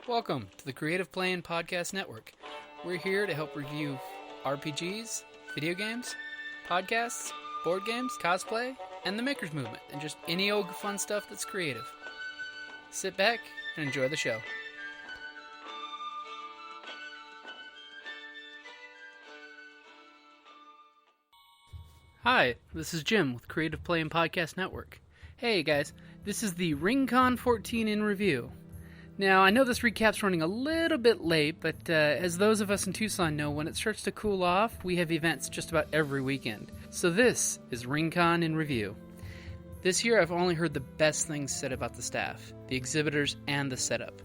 Welcome to the Creative Playing Podcast Network. We're here to help review RPGs, video games, podcasts, board games, cosplay, and the makers movement, and just any old fun stuff that's creative. Sit back and enjoy the show. Hi, this is Jim with Creative Playing Podcast Network. Hey guys, this is the RinCon14 in review. Now, I know this recap's running a little bit late, but as those of us in Tucson know, when it starts to cool off, we have events just about every weekend. So this is RinCon in review. This year, I've only heard the best things said about the staff, the exhibitors, and the setup.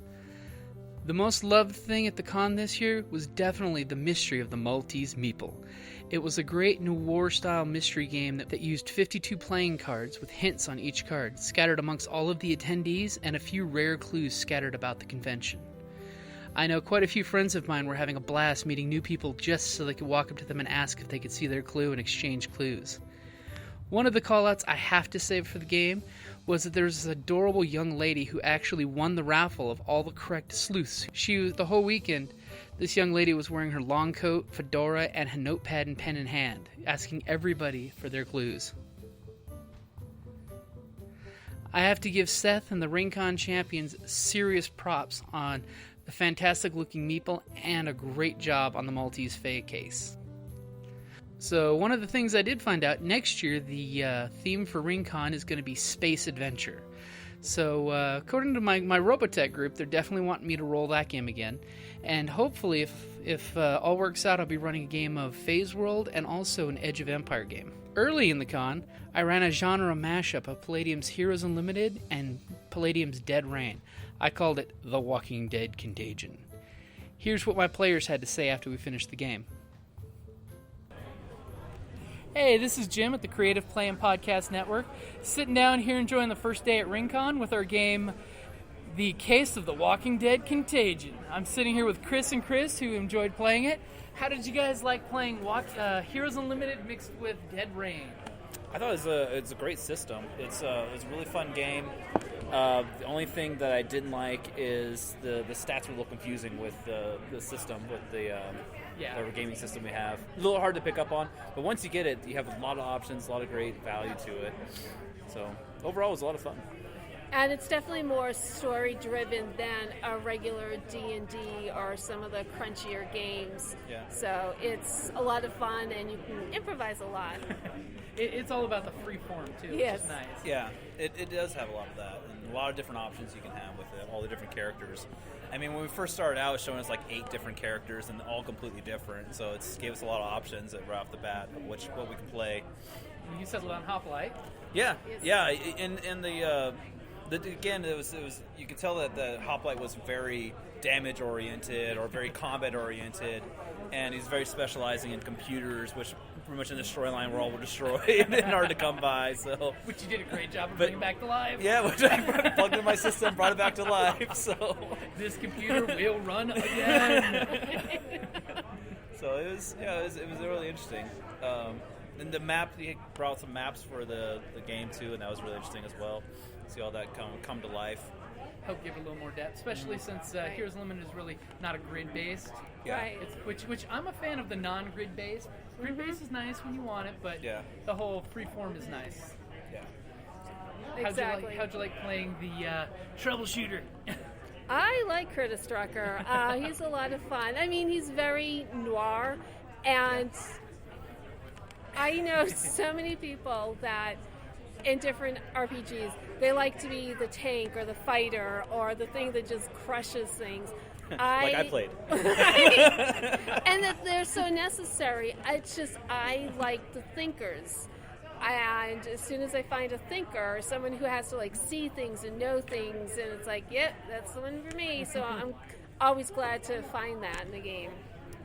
The most loved thing at the con this year was definitely the mystery of the Maltese Meeple. It was a great noir-style mystery game that used 52 playing cards with hints on each card, scattered amongst all of the attendees and a few rare clues scattered about the convention. I know quite a few friends of mine were having a blast meeting new people just so they could walk up to them and ask if they could see their clue and exchange clues. One of the callouts I have to save for the game was that there was this adorable young lady who actually won the raffle of all the correct sleuths. The whole weekend, this young lady was wearing her long coat, fedora, and a notepad and pen in hand, asking everybody for their clues. I have to give Seth and the Rincon champions serious props on the fantastic looking meeple and a great job on the Maltese Fae case. So one of the things I did find out, next year the theme for Rincon is going to be space adventure. So according to my Robotech group, they're definitely wanting me to roll that game again. And hopefully, if all works out, I'll be running a game of Phase World and also an Edge of Empire game. Early in the con, I ran a genre mashup of Palladium's Heroes Unlimited and Palladium's Dead Rain. I called it The Walking Dead Contagion. Here's what my players had to say after we finished the game. Hey, this is Jim at the Creative Playing Podcast Network, sitting down here enjoying the first day at Rincon with our game, The Case of the Walking Dead Contagion. I'm sitting here with Chris and Chris, who enjoyed playing it. How did you guys like playing Heroes Unlimited mixed with Dead Rain? I thought it's a great system. It's a really fun game. The only thing that I didn't like is the stats were a little confusing with the system, with the whatever gaming system we have. A little hard to pick up on, but once you get it, you have a lot of options, a lot of great value to it. So overall, it was a lot of fun. And it's definitely more story-driven than a regular D&D or some of the crunchier games. Yeah. So it's a lot of fun, and you can improvise a lot. It's all about the free form, too, yes. Which is nice. Yeah, it does have a lot of that, and a lot of different options you can have with it, all the different characters. I mean, when we first started out, it was showing us like 8 different characters, and all completely different, so it gave us a lot of options right off the bat of what we can play. You settled on Hoplite. Yeah, and again, it was you could tell that the Hoplite was very damage oriented or very combat oriented, and he's very specializing in computers, which pretty much in the storyline were all destroyed and hard to come by. So, which you did a great job of bringing back to life. Yeah, which I plugged in my system, brought it back to life. So this computer will run again. So it was really interesting. And the map, he brought some maps for the game too, and that was really interesting as well. See all that come to life. Help give it a little more depth, especially since Heroes Unlimited is really not a grid-based. Yeah. Right. Which I'm a fan of the non-grid-based. Grid-based is nice when you want it, but the whole free-form is nice. Yeah. Exactly. How'd you like playing the troubleshooter? I like Curtis Drucker. He's a lot of fun. I mean, he's very noir, and I know so many people that in different RPGs, they like to be the tank or the fighter or the thing that just crushes things. Like I played. Right? And that they're so necessary. It's just, I like the thinkers. And as soon as I find a thinker, someone who has to like see things and know things, and it's like, yep, that's the one for me. So I'm always glad to find that in the game.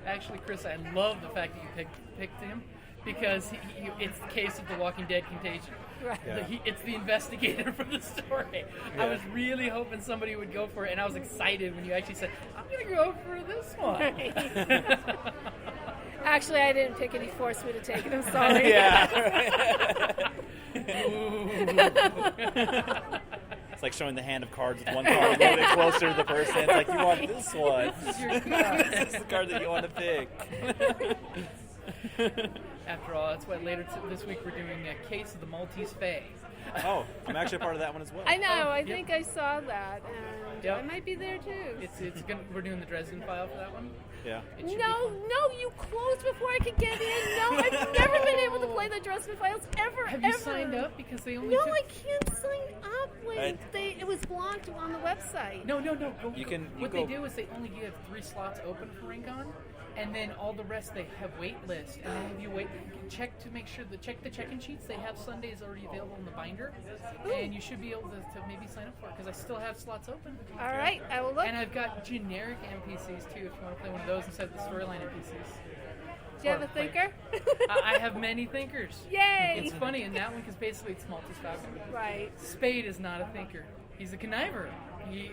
Actually, Chris, I love the fact that you picked him, because it's the case of the Walking Dead Contagion. Right. Yeah. It's the investigator for the story. Yeah. I was really hoping somebody would go for it, and I was excited when you actually said, I'm going to go for this one. Right. Actually, I didn't pick it. He forced me to take it. I'm sorry. Yeah. like showing the hand of cards with one card a little bit closer to the person. It's like, you want this one. This is your card. This is the card that you want to pick. After all, that's why later this week we're doing a case of the Maltese Fae. Oh, I'm actually a part of that one as well. I know. I think I saw that, and Yep. I might be there too. We're doing the Dresden file for that one. Yeah. It should be No, fun. you closed before I could get in. No, I've never been able to play the Dresden Files ever. Have you signed up? Because they only No, took... I can't sign up when it was blocked on the website. No. What they do is they only give 3 slots open for Rincon, and then all the rest they have wait lists, and then if you check to make sure check the check-in sheets. They have Sundays already available in the binder, and you should be able to maybe sign up for it because I still have slots open. All right, I will look. And I've got generic NPCs too if you want to play one of those instead of the storyline NPCs. Do you have a thinker? I have many thinkers. Yay! It's funny in that one because basically it's Maltese Falcon. Right. Spade is not a thinker. He's a conniver.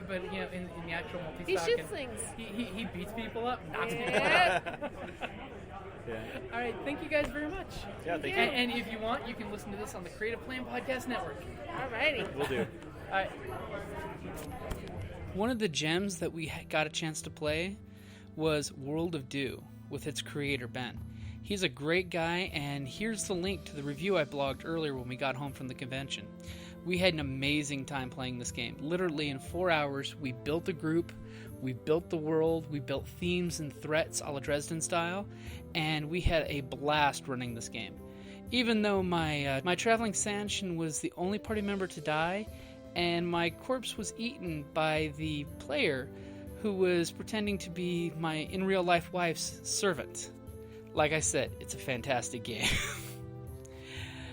But in the actual Maltese He Falcon, shoots things. He beats people up, knocks people Yeah. out. Yeah. All right, thank you guys very much. Yeah, thank you. And if you want, you can listen to this on the Creative Plan Podcast Network. All righty. We'll do. All right. One of the gems that we got a chance to play was World of Dew with its creator, Ben. He's a great guy, and here's the link to the review I blogged earlier when we got home from the convention. We had an amazing time playing this game. Literally in 4 hours, we built a group, we built the world, we built themes and threats a la Dresden style, and we had a blast running this game. Even though my traveling Sanshin was the only party member to die, and my corpse was eaten by the player who was pretending to be my in real life wife's servant. Like I said, it's a fantastic game.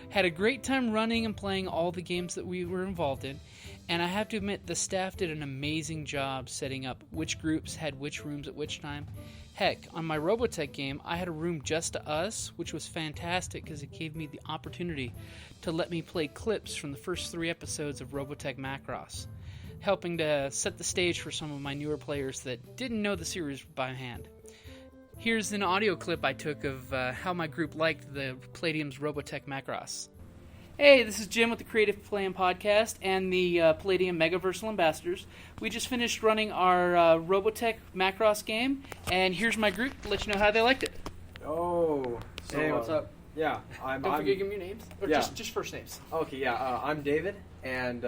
Had a great time running and playing all the games that we were involved in, and I have to admit the staff did an amazing job setting up which groups had which rooms at which time. Heck, on my Robotech game, I had a room just to us, which was fantastic because it gave me the opportunity to let me play clips from the first 3 episodes of Robotech Macross, helping to set the stage for some of my newer players that didn't know the series by hand. Here's an audio clip I took of how my group liked the Palladium's Robotech Macross. Hey, this is Jim with the Creative Plan Podcast and the Palladium Megaversal Ambassadors. We just finished running our Robotech Macross game, and here's my group to let you know how they liked it. Oh, so, Hey, what's up? Yeah, Don't forget to give me your names, or yeah. just first names. Okay, yeah, I'm David, and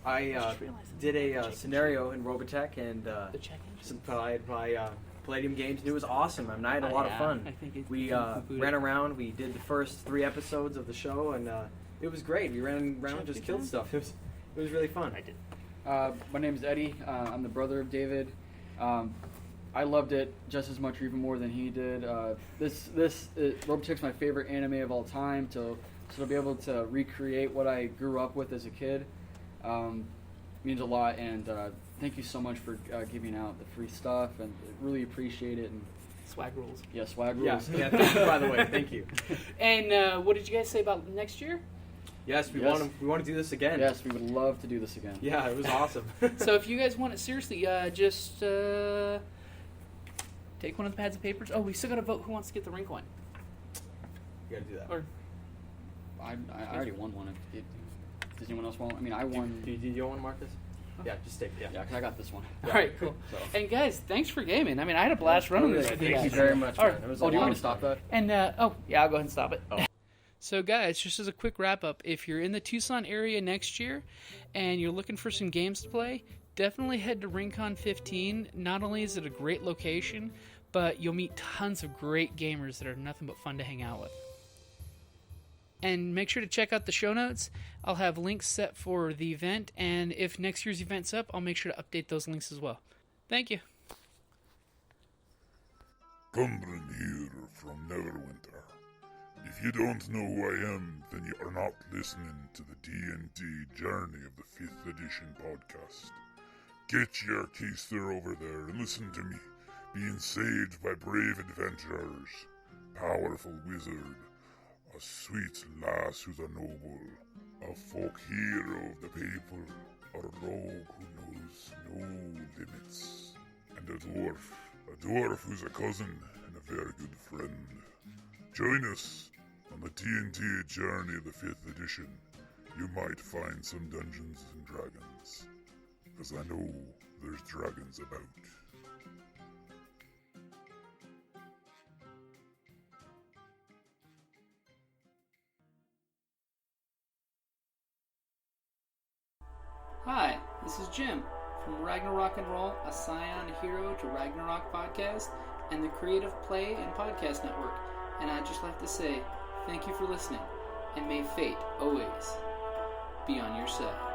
I did a scenario in Robotech and The check-in. supplied by Palladium Games, and it was awesome. I mean, I had a lot of fun. I think We ran around, we did the first 3 episodes of the show, and it was great. We ran around and just killed stuff. It was really fun. I did. My name's Eddie. I'm the brother of David. I loved it just as much or even more than he did. Robotech's my favorite anime of all time. So to be able to recreate what I grew up with as a kid means a lot. And thank you so much for giving out the free stuff, and really appreciate it. And Swag rules. yeah, swag Yeah, rules. yeah, thank you, by the way. Thank you. And what did you guys say about next year? Yes, we Yes. want to do this again. Yes, we would love to do this again. Yeah, it was awesome. So if you guys want it seriously, just take one of the pads of papers. Oh, we still got to vote who wants to get the Rincon. You gotta do that. Or I already won one. Does anyone else want? I mean, I won. Do you want to mark this? Yeah, just take it. Yeah. Yeah, because I got this one. all right, cool. So. And guys, thanks for gaming. I mean, I had a blast running this. Thank with you guys. very much, All man. right. It was Oh, a do you lot want me of to stop fun. that? And I'll go ahead and stop it. So guys, just as a quick wrap up, if you're in the Tucson area next year and you're looking for some games to play, definitely head to RinCon14. Not only is it a great location, but you'll meet tons of great gamers that are nothing but fun to hang out with. And make sure to check out the show notes. I'll have links set for the event, and if next year's event's up, I'll make sure to update those links as well. Thank you. Cumberland here from Neverwinter. If you don't know who I am, then you are not listening to the D&D Journey of the 5th Edition podcast. Get your keister over there and listen to me, being saved by brave adventurers, powerful wizard, a sweet lass who's a noble, a folk hero of the people, a rogue who knows no limits, and a dwarf who's a cousin and a very good friend. Join us on the D&D Journey of the 5th Edition. You might find some Dungeons and Dragons. as I know there's dragons about. Hi, this is Jim from Ragnarok and Roll, a Scion Hero to Ragnarok podcast, and the Creative Play and Podcast Network. And I'd just like to say thank you for listening, and may fate always be on your side.